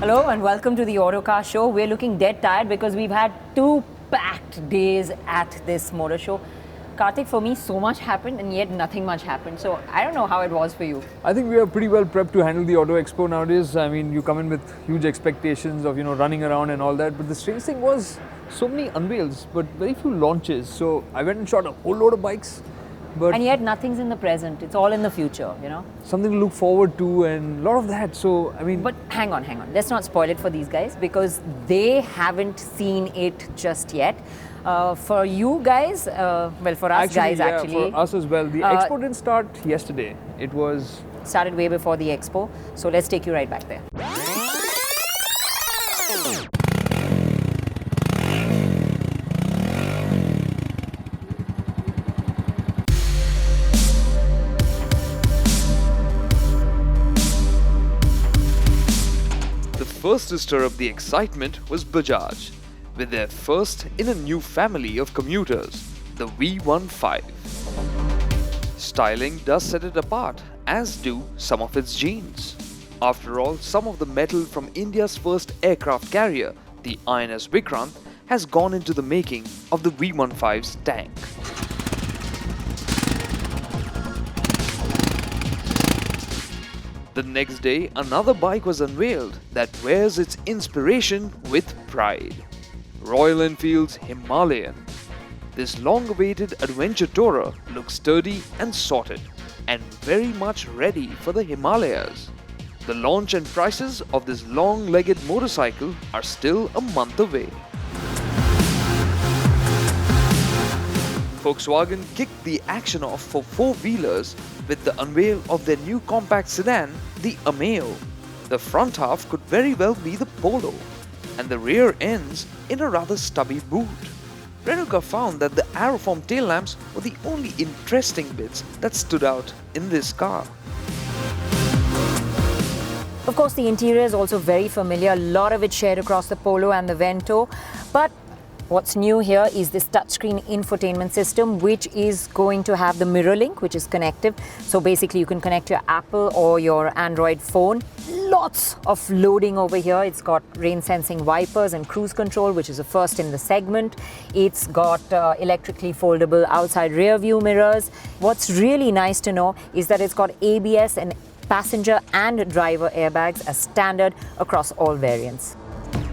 Hello and welcome to the Autocar Show. We're looking dead tired because we've had 2 packed days at this motor show. Karthik, for me, so much happened and yet nothing much happened. So I don't know how it was for you. I think we are pretty well prepped to handle the Auto Expo nowadays. I mean, you come in with huge expectations of, running around and all that. But the strange thing was so many unveils, but very few launches. So I went and shot a whole load of bikes. And yet nothing's in the present. It's all in the future, Something to look forward to and a lot of that. So, I mean... But hang on. Let's not spoil it for these guys because they haven't seen it just yet. For you guys, for us guys actually. For us as well. The expo didn't start yesterday. It was... Started way before the expo. So let's take you right back there. First to stir up the excitement was Bajaj, with their first in a new family of commuters, the V15. Styling does set it apart, as do some of its genes. After all, some of the metal from India's first aircraft carrier, the INS Vikrant, has gone into the making of the V15's tank. The next day, another bike was unveiled that wears its inspiration with pride. Royal Enfield's Himalayan. This long-awaited adventure tourer looks sturdy and sorted, and very much ready for the Himalayas. The launch and prices of this long-legged motorcycle are still a month away. Volkswagen kicked the action off for four-wheelers with the unveil of their new compact sedan, the Ameo. The front half could very well be the Polo, and the rear ends in a rather stubby boot. Renault found that the aerofoam tail lamps were the only interesting bits that stood out in this car. Of course, the interior is also very familiar. A lot of it shared across the Polo and the Vento, but what's new here is this touchscreen infotainment system, which is going to have the mirror link, which is connective. So basically you can connect your Apple or your Android phone. Lots of loading over here. It's got rain sensing wipers and cruise control, which is a first in the segment. It's got electrically foldable outside rear view mirrors. What's really nice to know is that it's got ABS and passenger and driver airbags as standard across all variants.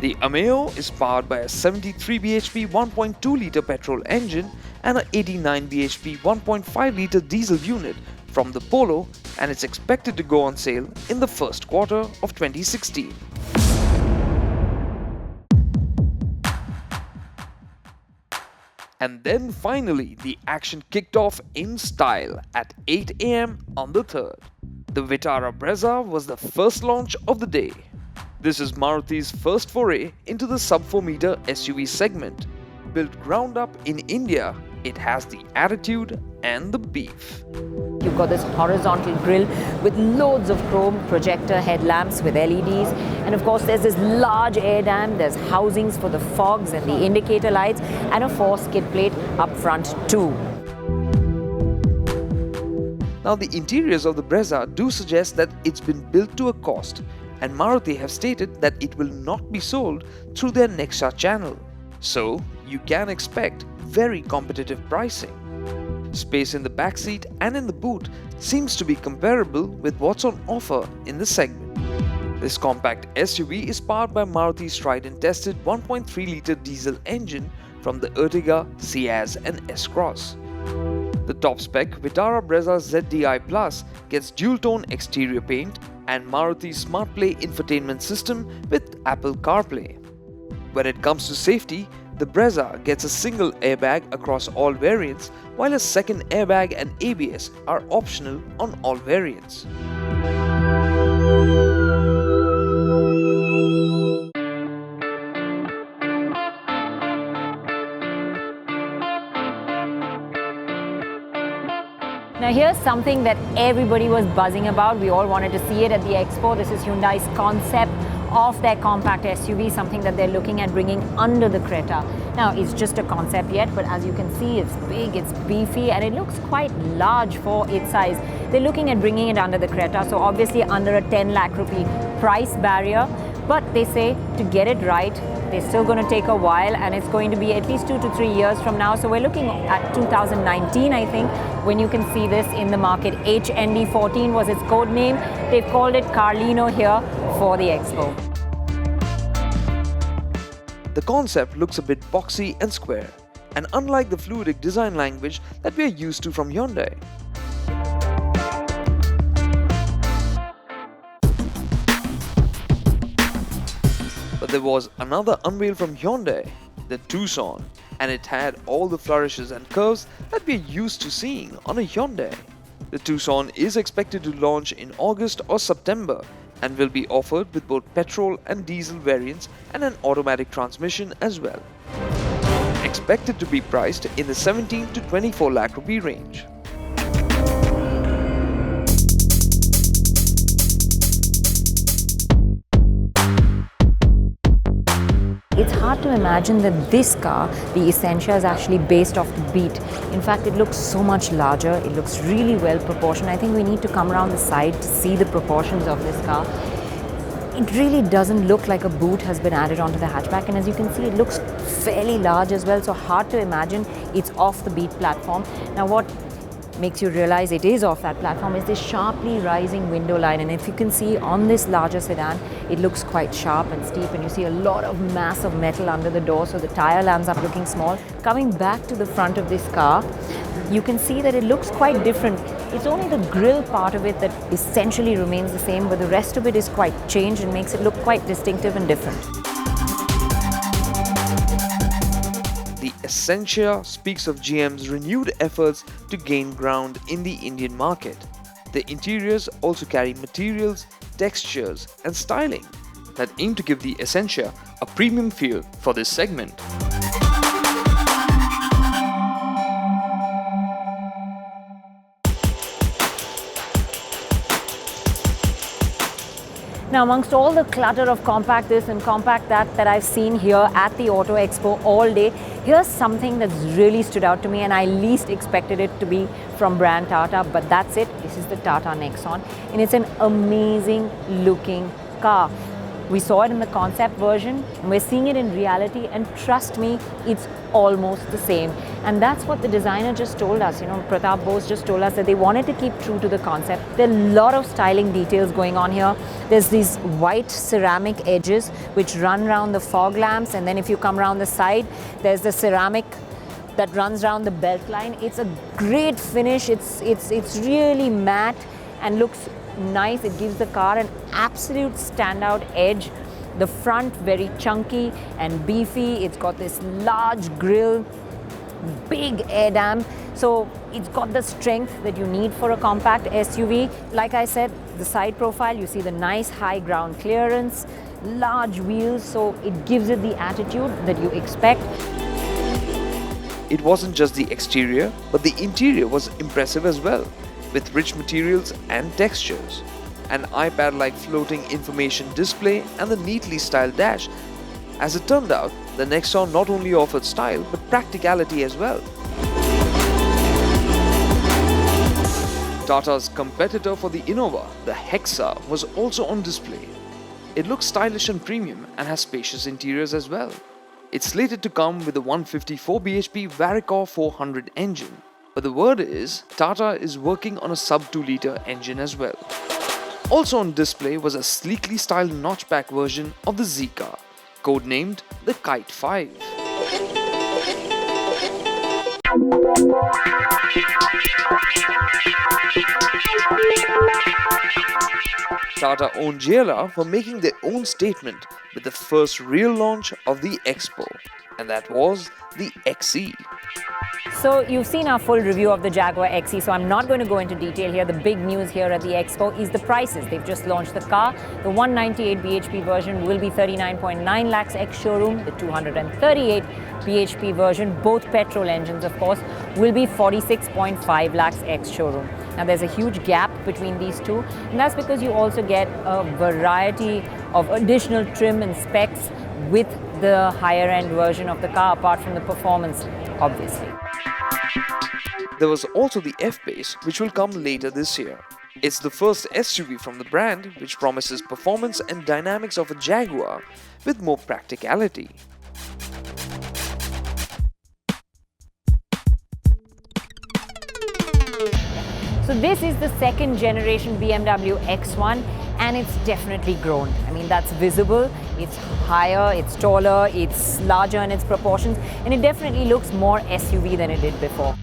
The Ameo is powered by a 73 bhp 1.2-litre petrol engine and an 89 bhp 1.5-litre diesel unit from the Polo, and it's expected to go on sale in the first quarter of 2016. And then finally, the action kicked off in style at 8 AM on the 3rd. The Vitara Brezza was the first launch of the day. This is Maruti's first foray into the sub-4-meter SUV segment. Built ground up in India, it has the attitude and the beef. You've got this horizontal grille with loads of chrome projector headlamps with LEDs. And of course, there's this large air dam, there's housings for the fogs and the indicator lights, and a 4-skid plate up front too. Now, the interiors of the Brezza do suggest that it's been built to a cost, and Maruti have stated that it will not be sold through their Nexa channel. So, you can expect very competitive pricing. Space in the backseat and in the boot seems to be comparable with what's on offer in the segment. This compact SUV is powered by Maruti's tried and tested 1.3-litre diesel engine from the Ertiga, Ciaz and S-Cross. The top spec Vitara Brezza ZDI Plus gets dual-tone exterior paint and Maruti's SmartPlay infotainment system with Apple CarPlay. When it comes to safety, the Brezza gets a single airbag across all variants, while a second airbag and ABS are optional on all variants. Now here's something that everybody was buzzing about. We all wanted to see it at the expo. This is Hyundai's concept of their compact SUV, something that they're looking at bringing under the Creta. Now it's just a concept yet, but as you can see, it's big, it's beefy, and it looks quite large for its size. They're looking at bringing it under the Creta, so obviously under a 10 lakh rupee price barrier. But they say to get it right, they're still going to take a while, and it's going to be at least 2 to 3 years from now. So we're looking at 2019, I think, when you can see this in the market. HND14 was its code name. They've called it Carlino here for the Expo. The concept looks a bit boxy and square, and unlike the fluidic design language that we are used to from Hyundai. But there was another unveil from Hyundai, the Tucson, and it had all the flourishes and curves that we're used to seeing on a Hyundai. The Tucson is expected to launch in August or September and will be offered with both petrol and diesel variants and an automatic transmission as well. Expected to be priced in the 17 to 24 lakh rupee range. It's hard to imagine that this car, the Essentia, is actually based off the Beat. In fact, it looks so much larger. It looks really well proportioned. I think we need to come around the side to see the proportions of this car. It really doesn't look like a boot has been added onto the hatchback, and as you can see, it looks fairly large as well, so hard to imagine it's off the Beat platform. Now what makes you realize it is off that platform is this sharply rising window line, and if you can see on this larger sedan, it looks quite sharp and steep, and you see a lot of mass of metal under the door, so the tire lands up looking small. Coming back to the front of this car, you can see that it looks quite different. It's only the grille part of it that essentially remains the same, but the rest of it is quite changed and makes it look quite distinctive and different. The Essentia speaks of GM's renewed efforts to gain ground in the Indian market. The interiors also carry materials, textures and styling that aim to give the Essentia a premium feel for this segment. Now, amongst all the clutter of compact this and compact that I've seen here at the Auto Expo all day, here's something that's really stood out to me, and I least expected it to be from brand Tata, but that's it. This is the Tata Nexon, and it's an amazing looking car. We saw it in the concept version, and we're seeing it in reality, and trust me, it's almost the same. And that's what the designer just told us. You know, Pratap Bose just told us that they wanted to keep true to the concept. There are a lot of styling details going on here. There's these white ceramic edges which run around the fog lamps, and then if you come around the side, there's the ceramic that runs around the belt line. It's a great finish. It's really matte and looks nice. It gives the car an absolute standout edge. The front very chunky and beefy. It's got this large grille, big air dam, so it's got the strength that you need for a compact SUV. Like I said, the side profile, you see the nice high ground clearance, large wheels, so it gives it the attitude that you expect. It wasn't just the exterior, but the interior was impressive as well, with rich materials and textures. An iPad-like floating information display and the neatly styled dash. As it turned out, the Nexon not only offered style but practicality as well. Tata's competitor for the Innova, the Hexa, was also on display. It looks stylish and premium and has spacious interiors as well. It's slated to come with a 154 bhp Varicor 400 engine. But the word is, Tata is working on a sub-2-litre engine as well. Also on display was a sleekly styled notchback version of the Z car, codenamed the Kite 5. Tata owned JLR for making their own statement with the first real launch of the Expo, and that was the XE. So you've seen our full review of the Jaguar XE, so I'm not going to go into detail here. The big news here at the Expo is the prices. They've just launched the car. The 198 bhp version will be 39.9 lakhs ex-showroom. The 238 bhp version, both petrol engines of course, will be 46.5 lakhs ex-showroom. Now there's a huge gap between these two, and that's because you also get a variety of additional trim and specs with the higher end version of the car, apart from the performance, obviously. There was also the F-Pace, which will come later this year. It's the first SUV from the brand which promises performance and dynamics of a Jaguar with more practicality. So this is the second generation BMW X1 and it's definitely grown. I mean, that's visible. It's higher, it's taller, it's larger in its proportions, and it definitely looks more SUV than it did before.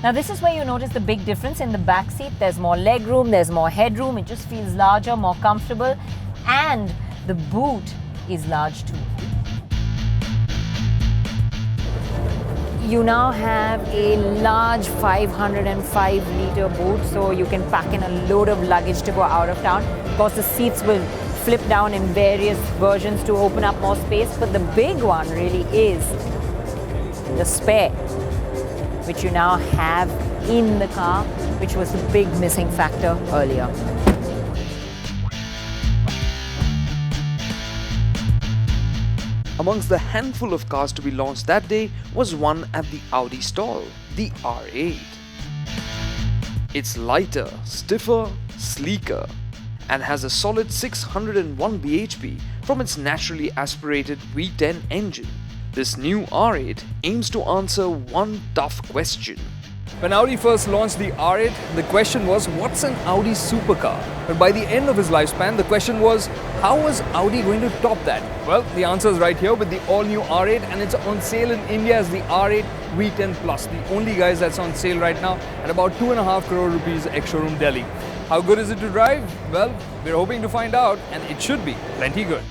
Now this is where you notice the big difference in the back seat. There's more legroom, there's more headroom, it just feels larger, more comfortable, and the boot is large too. You now have a large 505-litre boot, so you can pack in a load of luggage to go out of town. Of course, the seats will flip down in various versions to open up more space, but the big one really is the spare, which you now have in the car, which was the big missing factor earlier. Amongst the handful of cars to be launched that day was one at the Audi stall, the R8. It's lighter, stiffer, sleeker, and has a solid 601 bhp from its naturally aspirated V10 engine. This new R8 aims to answer one tough question. When Audi first launched the R8, the question was, what's an Audi supercar? But by the end of his lifespan, the question was, how was Audi going to top that? Well, the answer is right here with the all-new R8, and it's on sale in India as the R8 V10 Plus, the only guys that's on sale right now at about 2.5 crore rupees ex-showroom Delhi. How good is it to drive? Well, we're hoping to find out, and it should be plenty good.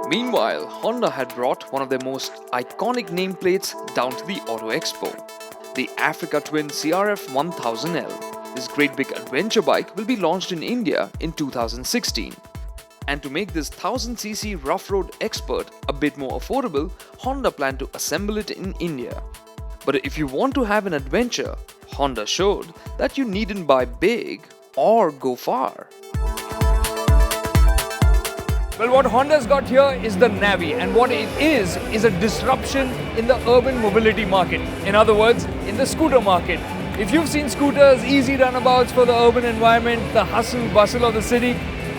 Meanwhile, Honda had brought one of their most iconic nameplates down to the Auto Expo, the Africa Twin CRF 1000L. This great big adventure bike will be launched in India in 2016. And to make this 1000cc rough road expert a bit more affordable, Honda planned to assemble it in India. But if you want to have an adventure, Honda showed that you needn't buy big or go far. Well, what Honda's got here is the Navi, and what it is a disruption in the urban mobility market. In other words, in the scooter market. If you've seen scooters, easy runabouts for the urban environment, the hustle bustle of the city,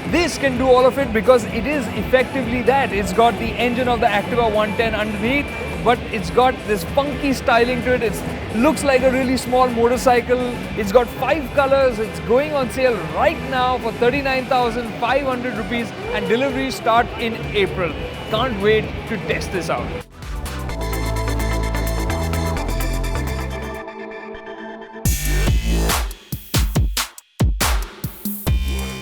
this can do all of it because it is effectively that. It's got the engine of the Activa 110 underneath, but it's got this funky styling to it. It looks like a really small motorcycle. It's got 5 colors. It's going on sale right now for 39,500 rupees and deliveries start in April. Can't wait to test this out.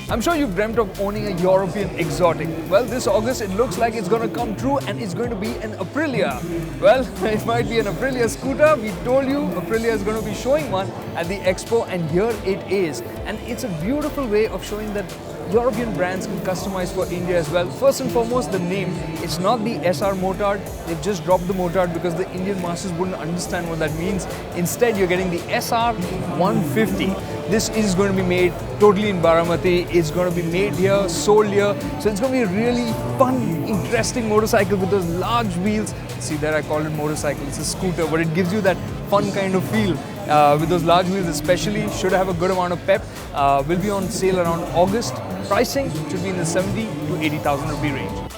I'm sure you've dreamt of owning a European exotic. Well, this August it looks like it's going to come true and it's going to be an Aprilia. Well, it might be an Aprilia scooter. We told you Aprilia is going to be showing one at the Expo, and here it is. And it's a beautiful way of showing that European brands can customize for India as well. First and foremost, the name. It's not the SR motard. They've just dropped the motard because the Indian masters wouldn't understand what that means. Instead, you're getting the SR 150. This is going to be made totally in Baramati. It's going to be made here, sold here. So it's going to be a really fun, interesting motorcycle with those large wheels. See there, I called it motorcycle. It's a scooter, but it gives you that fun kind of feel. With those large wheels especially, should have a good amount of pep. Will be on sale around August. Pricing should be in the 70 to 80,000 rupee range.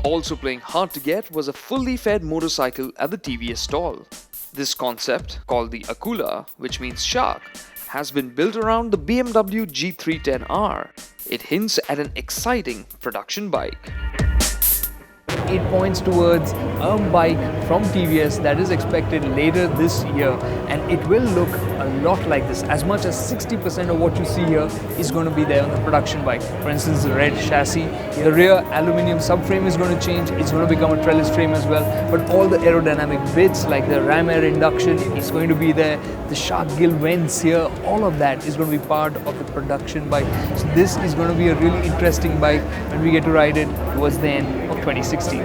Also playing hard to get was a fully fed motorcycle at the TVS stall. This concept, called the Akula, which means shark, has been built around the BMW G310R. It hints at an exciting production bike. It points towards a bike from TVS that is expected later this year, and it will look a lot like this. As much as 60% of what you see here is going to be there on the production bike. For instance, the red chassis, the rear aluminium subframe is going to change. It's going to become a trellis frame as well. But all the aerodynamic bits like the ram air induction is going to be there. The shark gill vents here, all of that is going to be part of the production bike. So this is going to be a really interesting bike when we get to ride it towards the end of 2016.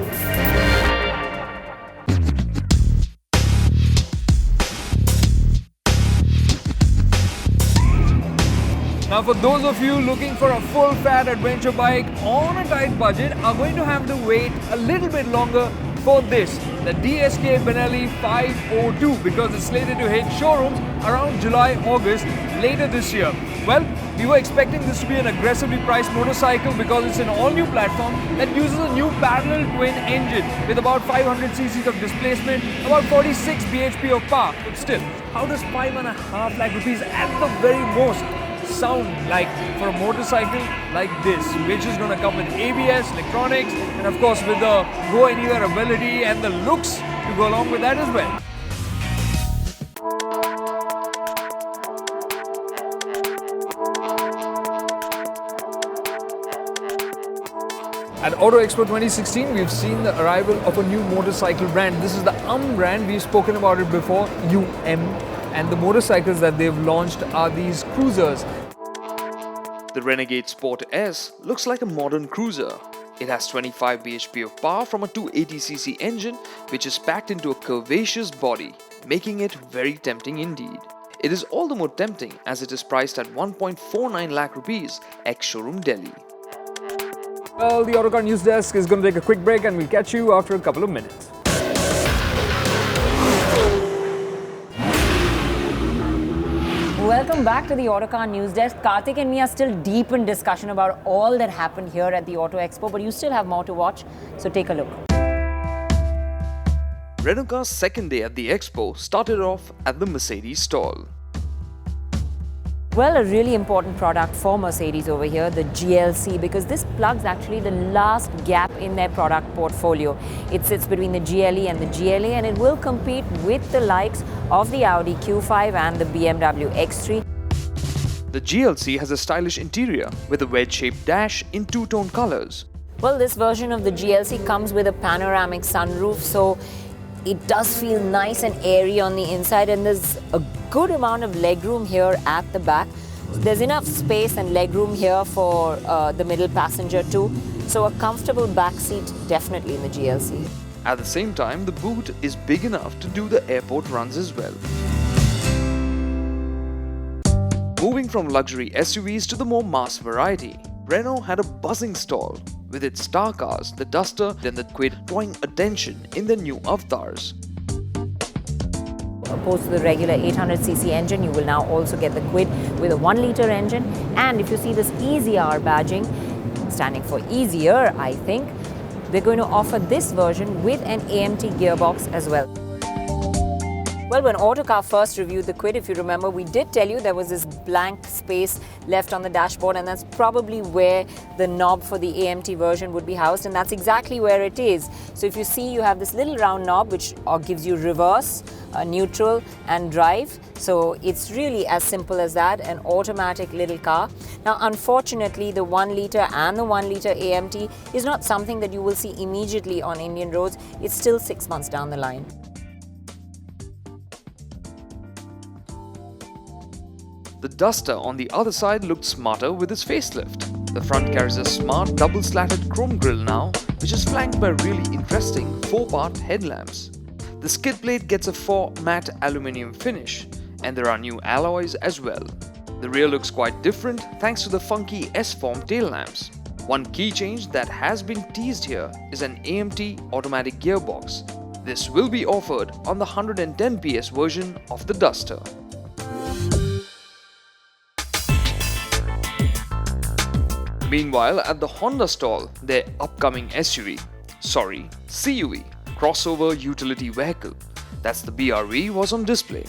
Now for those of you looking for a full-fat adventure bike on a tight budget are going to have to wait a little bit longer for this, the Dsk Benelli 502, because it's slated to hit showrooms around July-August later this year. Well, we were expecting this to be an aggressively priced motorcycle because it's an all-new platform that uses a new parallel twin engine with about 500 cc's of displacement, about 46 bhp of power. But still, how does 5.5 lakh rupees at the very most sound like for a motorcycle like this, which is going to come with ABS, electronics, and of course with the go anywhere ability and the looks to go along with that as well. At Auto Expo 2016, we've seen the arrival of a new motorcycle brand. This is the brand. We've spoken about it before, UM. And the motorcycles that they've launched are these cruisers. The Renegade Sport S looks like a modern cruiser. It has 25 bhp of power from a 280cc engine which is packed into a curvaceous body, making it very tempting indeed. It is all the more tempting as it is priced at 1.49 lakh rupees ex-showroom Delhi. Well, the Autocar Newsdesk is going to take a quick break and we'll catch you after a couple of minutes. Welcome back to the Autocar Newsdesk. Karthik and me are still deep in discussion about all that happened here at the Auto Expo, but you still have more to watch, so take a look. Renault Car's second day at the Expo started off at the Mercedes stall. Well, a really important product for Mercedes over here, the GLC, because this plugs actually the last gap in their product portfolio. It sits between the GLE and the GLA, and it will compete with the likes of the Audi Q5 and the BMW X3. The GLC has a stylish interior with a wedge-shaped dash in two-tone colors. Well, this version of the GLC comes with a panoramic sunroof, so it does feel nice and airy on the inside, and there's a good amount of legroom here at the back. There's enough space and legroom here for the middle passenger too. So a comfortable back seat definitely in the GLC. At the same time, the boot is big enough to do the airport runs as well. Moving from luxury SUVs to the more mass variety, Renault had a buzzing stall with its star cars, the Duster and the Kwid, drawing attention in the new avatars. Opposed to the regular 800cc engine, you will now also get the Kwid with a 1-litre engine. And if you see this EasyR badging, standing for easier, I think, we're going to offer this version with an AMT gearbox as well. Well, when Autocar first reviewed the Kwid, if you remember, we did tell you there was this blank space left on the dashboard, and that's probably where the knob for the AMT version would be housed, and that's exactly where it is. So if you see, you have this little round knob which gives you reverse, neutral and drive. So it's really as simple as that, an automatic little car. Now, unfortunately, the 1-litre and the 1-litre AMT is not something that you will see immediately on Indian roads. It's still 6 months down the line. The Duster on the other side looked smarter with its facelift. The front carries a smart double-slatted chrome grille now, which is flanked by really interesting 4-part headlamps. The skid plate gets a 4 matte aluminium finish, and there are new alloys as well. The rear looks quite different thanks to the funky S-form tail lamps. One key change that has been teased here is an AMT automatic gearbox. This will be offered on the 110 PS version of the Duster. Meanwhile, at the Honda stall, their upcoming CUV, crossover utility vehicle, that's the BRV, was on display.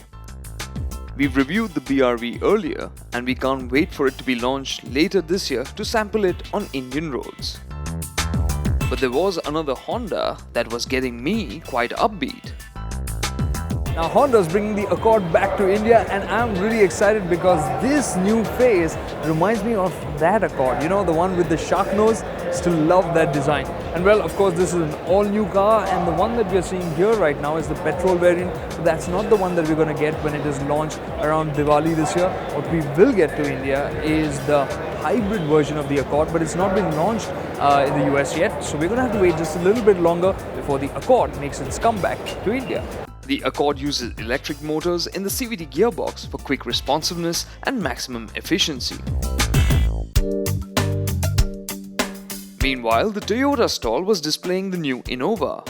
We've reviewed the BRV earlier, and we can't wait for it to be launched later this year to sample it on Indian roads. But there was another Honda that was getting me quite upbeat. Now Honda's bringing the Accord back to India, and I'm really excited because this new face reminds me of that Accord, you know, the one with the shark nose. Still love that design. And well, of course, this is an all-new car, and the one that we're seeing here right now is the petrol variant. So that's not the one that we're going to get when it is launched around Diwali this year. What we will get to India is the hybrid version of the Accord, but it's not been launched in the US yet. So we're going to have to wait just a little bit longer before the Accord makes its comeback to India. The Accord uses electric motors in the CVT gearbox for quick responsiveness and maximum efficiency. Meanwhile, the Toyota stall was displaying the new Innova.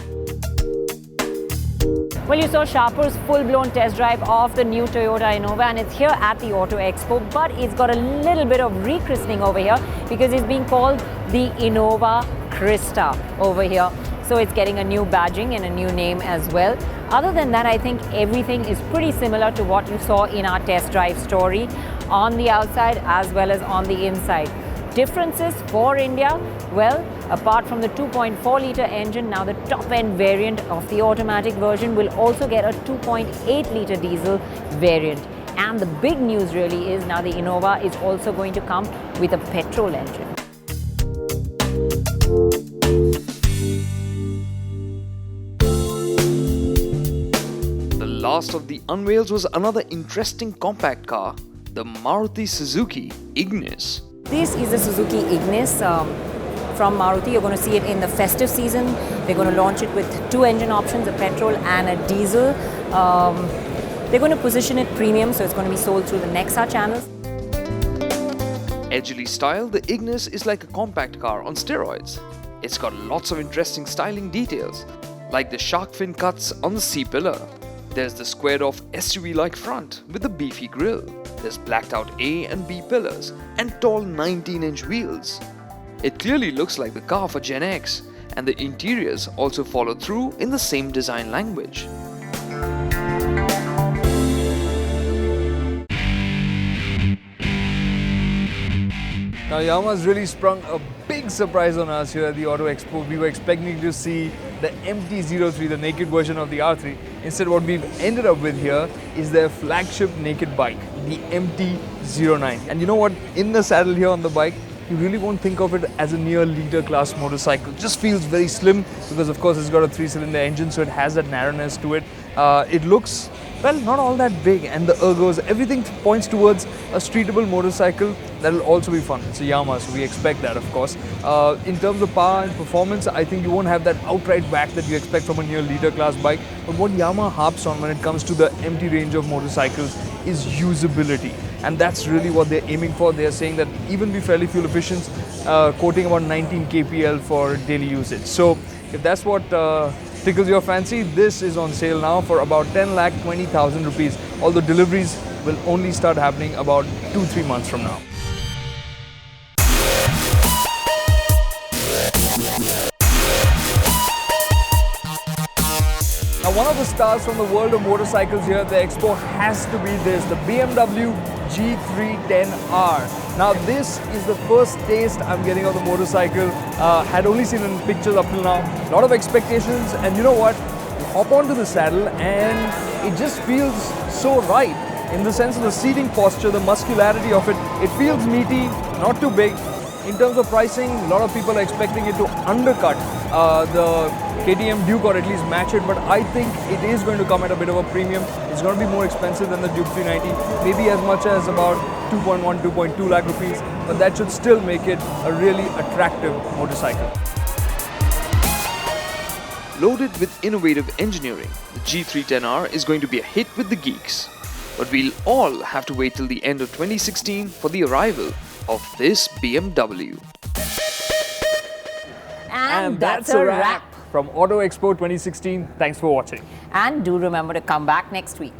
Well, you saw Sharper's full-blown test drive of the new Toyota Innova, and it's here at the Auto Expo, but it's got a little bit of rechristening over here because it's being called the Innova Crysta over here. So it's getting a new badging and a new name as well. Other than that, I think everything is pretty similar to what you saw in our test drive story on the outside as well as on the inside. Differences for India? Well, apart from the 2.4 litre engine, now the top end variant of the automatic version will also get a 2.8 litre diesel variant. And the big news really is now the Innova is also going to come with a petrol engine. The last of the unveils was another interesting compact car, the Maruti Suzuki Ignis. This is the Suzuki Ignis from Maruti. You're going to see it in the festive season. They're going to launch it with two engine options, a petrol and a diesel. They're going to position it premium, so it's going to be sold through the Nexa channels. Edgily styled, the Ignis is like a compact car on steroids. It's got lots of interesting styling details, like the shark fin cuts on the C-pillar. There's the squared-off SUV-like front with a beefy grille. There's blacked-out A and B pillars and tall 19-inch wheels. It clearly looks like the car for Gen X, and the interiors also follow through in the same design language. Now Yamaha's really sprung a big surprise on us here at the Auto Expo. We were expecting to see the MT-03, the naked version of the R3. Instead, what we've ended up with here is their flagship naked bike, the MT-09. And you know what? In the saddle here on the bike, you really won't think of it as a near liter class motorcycle. It just feels very slim because of course it's got a 3-cylinder engine, so it has that narrowness to it. It looks, well, not all that big, and the ergos, everything points towards a streetable motorcycle that'll also be fun. It's a Yamaha, so we expect that, of course. In terms of power and performance, I think you won't have that outright whack that you expect from a near liter class bike. But what Yamaha harps on when it comes to the MT range of motorcycles is usability. And that's really what they're aiming for. They're saying that even be fairly fuel efficient, quoting about 19 kpl for daily usage. So if that's what tickles your fancy, this is on sale now for about 10,20,000 rupees. Although deliveries will only start happening about 2-3 months from now. Now, one of the stars from the world of motorcycles here at the Expo has to be this, the BMW G310R. Now, this is the first taste I'm getting of the motorcycle. Had only seen it in pictures up till now. A lot of expectations, and you know what? You hop onto the saddle and it just feels so right. In the sense of the seating posture, the muscularity of it, it feels meaty, not too big. In terms of pricing, a lot of people are expecting it to undercut the KTM Duke or at least match it, but I think it is going to come at a bit of a premium. It's going to be more expensive than the Duke 390, maybe as much as about 2.1, 2.2 lakh rupees, but that should still make it a really attractive motorcycle. Loaded with innovative engineering, the G310R is going to be a hit with the geeks. But we'll all have to wait till the end of 2016 for the arrival of this BMW. And that's a wrap. From Auto Expo 2016. Thanks for watching. And do remember to come back next week.